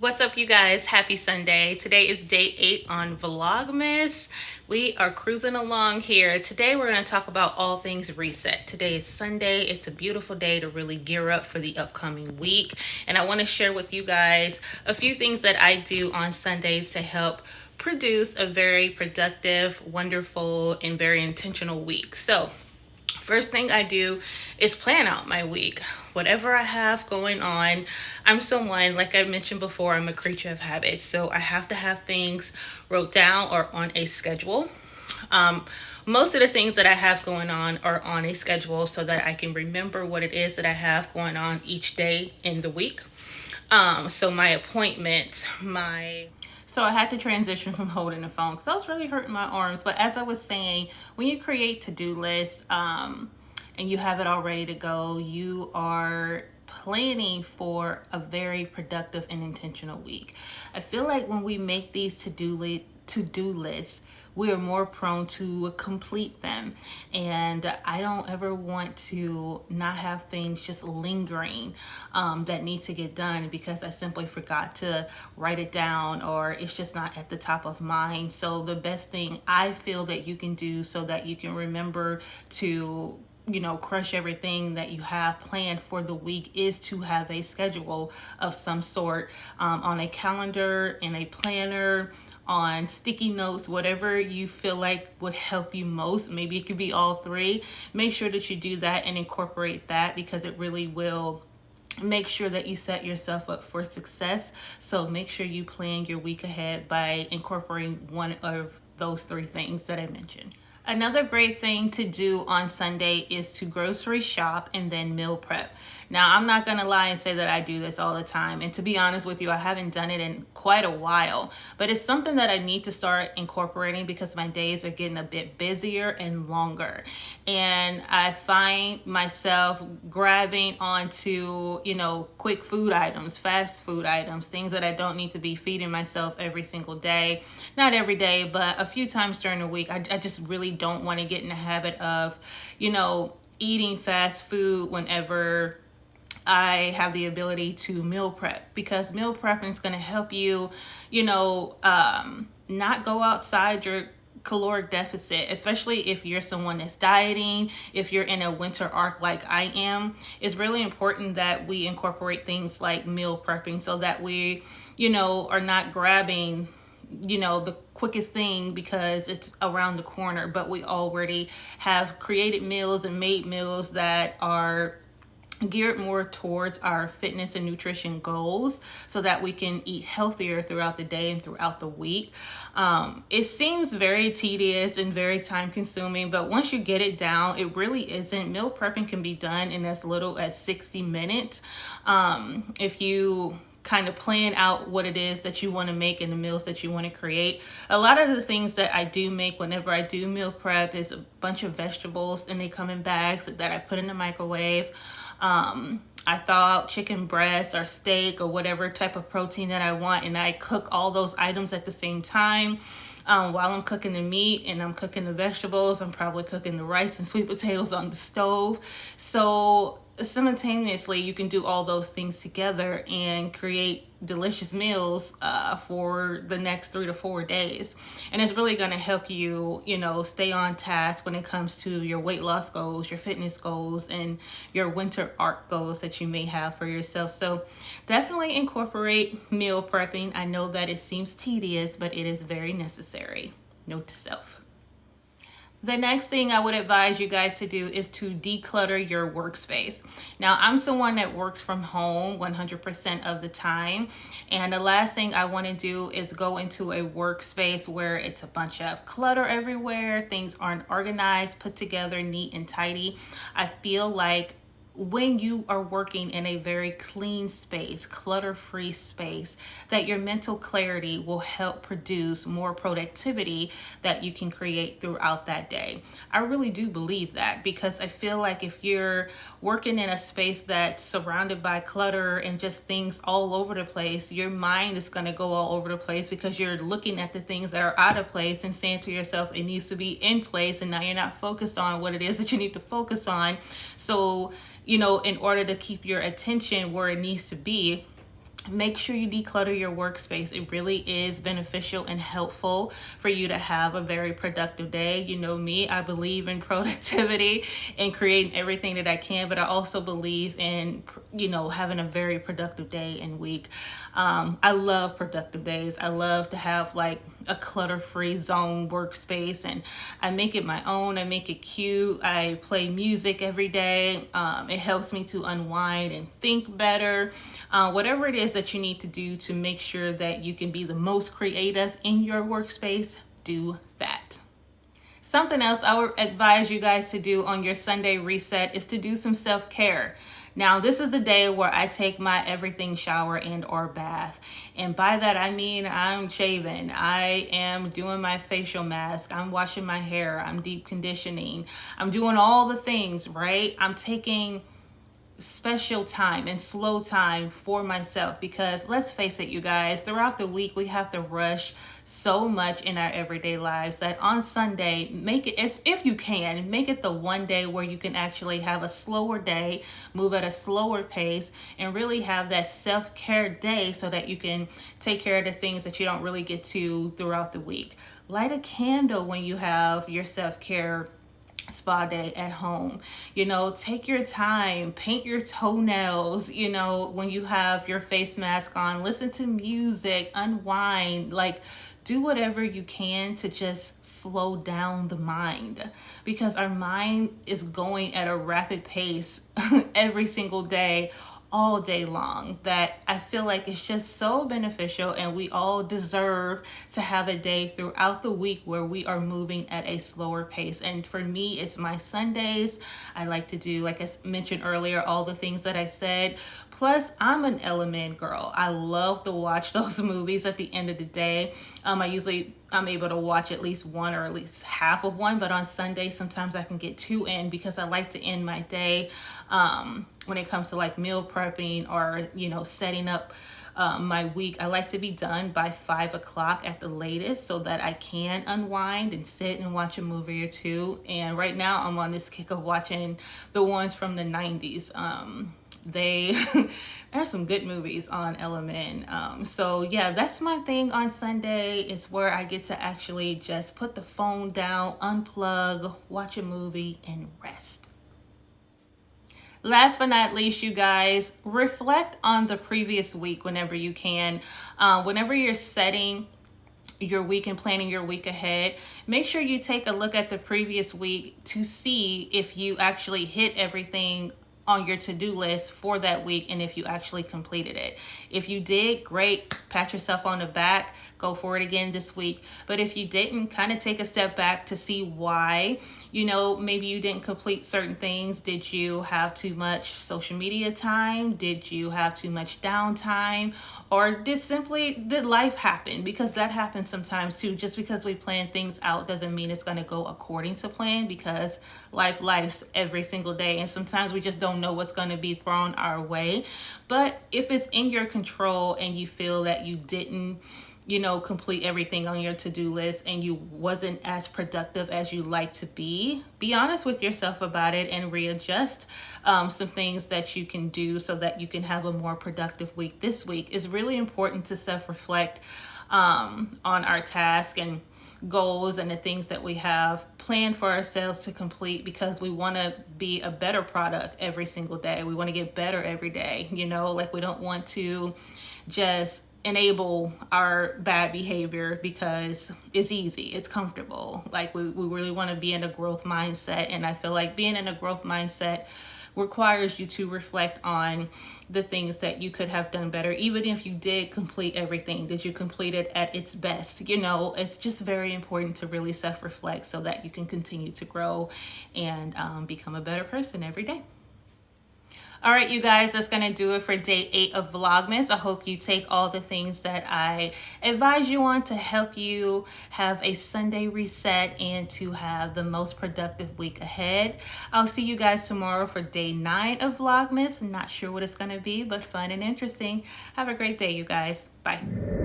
What's up, you guys? Happy Sunday. Today is day 8 on Vlogmas. We are cruising along here. Today we're going to talk about all things reset. Today is Sunday. It's a beautiful day to really gear up for the upcoming week. And I want to share with you guys a few things that I do on Sundays to help produce a very productive, wonderful, and very intentional week. So, first thing I do is plan out my week. Whatever I have going on, I'm someone, like I mentioned before, I'm a creature of habits. So I have to have things wrote down or on a schedule. Um, Most of the things that I have going on are on a schedule so that I can remember what it is that I have going on each day in the week. So my appointments, so I had to transition from holding the phone because I was really hurting my arms. But as I was saying, when you create to-do lists and you have it all ready to go, you are planning for a very productive and intentional week. I feel like when we make these to-do lists, we are more prone to complete them. And I don't ever want to not have things just lingering that need to get done because I simply forgot to write it down or it's just not at the top of mind. So the best thing I feel that you can do so that you can remember to crush everything that you have planned for the week is to have a schedule of some sort on a calendar, in a planner, on sticky notes, whatever you feel like would help you most. Maybe it could be all three. Make sure that you do that and incorporate that because it really will make sure that you set yourself up for success. So make sure you plan your week ahead by incorporating one of those three things that I mentioned. Another great thing to do on Sunday is to grocery shop and then meal prep. Now, I'm not going to lie and say that I do this all the time. And to be honest with you, I haven't done it in quite a while. But it's something that I need to start incorporating because my days are getting a bit busier and longer. And I find myself grabbing onto, quick food items, fast food items, things that I don't need to be feeding myself every single day. Not every day, but a few times during the week. I just really don't want to get in the habit of, eating fast food whenever I have the ability to meal prep, because meal prepping is going to help you, not go outside your caloric deficit, especially if you're someone that's dieting, if you're in a winter arc like I am. It's really important that we incorporate things like meal prepping so that we, are not grabbing the quickest thing because it's around the corner, but we already have created meals and made meals that are geared more towards our fitness and nutrition goals so that we can eat healthier throughout the day and throughout the week. It seems very tedious and very time consuming, but once you get it down, it really isn't. Meal prepping can be done in as little as 60 minutes. If you kind of plan out what it is that you want to make and the meals that you want to create. A lot of the things that I do make whenever I do meal prep is a bunch of vegetables, and they come in bags that I put in the microwave. I thaw out chicken breast or steak or whatever type of protein that I want, and I cook all those items at the same time. While I'm cooking the meat and I'm cooking the vegetables, I'm probably cooking the rice and sweet potatoes on the stove. So simultaneously, you can do all those things together and create delicious meals for the next 3 to 4 days. And it's really going to help you, stay on task when it comes to your weight loss goals, your fitness goals, and your winter arc goals that you may have for yourself. So definitely incorporate meal prepping. I know that it seems tedious, but it is very necessary. Note to self. The next thing I would advise you guys to do is to declutter your workspace. Now, I'm someone that works from home 100% of the time. And the last thing I want to do is go into a workspace where it's a bunch of clutter everywhere. Things aren't organized, put together, neat and tidy. I feel like when you are working in a very clean space, clutter-free space, that your mental clarity will help produce more productivity that you can create throughout that day. I really do believe that, because I feel like if you're working in a space that's surrounded by clutter and just things all over the place, your mind is going to go all over the place because you're looking at the things that are out of place and saying to yourself, it needs to be in place, and now you're not focused on what it is that you need to focus on. So in order to keep your attention where it needs to be, make sure you declutter your workspace. It really is beneficial and helpful for you to have a very productive day. You know me, I believe in productivity and creating everything that I can, but I also believe in, having a very productive day and week. I love productive days. I love to have like a clutter-free zone workspace, and I make it my own. I make it cute. I play music every day. It helps me to unwind and think better. Whatever it is that you need to do to make sure that you can be the most creative in your workspace, do that. Something else I would advise you guys to do on your Sunday reset is to do some self-care. Now, this is the day where I take my everything shower and or bath. And by that, I mean I'm shaving. I am doing my facial mask. I'm washing my hair. I'm deep conditioning. I'm doing all the things, right? I'm taking special time and slow time for myself, because let's face it, you guys, throughout the week we have to rush so much in our everyday lives that on Sunday, make it, if you can, make it the one day where you can actually have a slower day, move at a slower pace, and really have that self-care day so that you can take care of the things that you don't really get to throughout the week. Light a candle when you have your self-care spa day at home. Take your time, paint your toenails, when you have your face mask on, listen to music, unwind, like do whatever you can to just slow down the mind, because our mind is going at a rapid pace every single day, all day long, that I feel like it's just so beneficial, and we all deserve to have a day throughout the week where we are moving at a slower pace. And for me, it's my Sundays. I like to do, like I mentioned earlier, all the things that I said. Plus, I'm an Element girl. I love to watch those movies at the end of the day. I'm able to watch at least one or at least half of one, but on Sunday, sometimes I can get two in, because I like to end my day when it comes to like meal prepping or, setting up my week. I like to be done by 5 o'clock at the latest so that I can unwind and sit and watch a movie or two. And right now I'm on this kick of watching the ones from the 90s. There's some good movies on Element. So yeah, that's my thing on Sunday. It's where I get to actually just put the phone down, unplug, watch a movie, and rest. Last but not least, you guys, reflect on the previous week whenever you can. Whenever you're setting your week and planning your week ahead, make sure you take a look at the previous week to see if you actually hit everything on your to-do list for that week, and if you actually completed it. If you did, great, pat yourself on the back, go for it again this week. But if you didn't, kind of take a step back to see why. Maybe you didn't complete certain things. Did you have too much social media time? Did you have too much downtime? Or did life happen? Because that happens sometimes too. Just because we plan things out doesn't mean it's going to go according to plan, because life's every single day, and sometimes we just don't know what's going to be thrown our way. But if it's in your control and you feel that you didn't complete everything on your to-do list and you wasn't as productive as you like to be honest with yourself about it and readjust some things that you can do so that you can have a more productive week this week. It's really important to self-reflect on our task and goals and the things that we have planned for ourselves to complete, because we want to be a better product every single day. We want to get better every day. Like we don't want to just enable our bad behavior because it's easy, it's comfortable. Like we really want to be in a growth mindset, and I feel like being in a growth mindset requires you to reflect on the things that you could have done better. Even if you did complete everything, did you complete it at its best? It's just very important to really self-reflect so that you can continue to grow and become a better person every day. All right, you guys, that's going to do it for day 8 of Vlogmas. I hope you take all the things that I advise you on to help you have a Sunday reset and to have the most productive week ahead. I'll see you guys tomorrow for day 9 of Vlogmas. I'm not sure what it's going to be, but fun and interesting. Have a great day, you guys. Bye.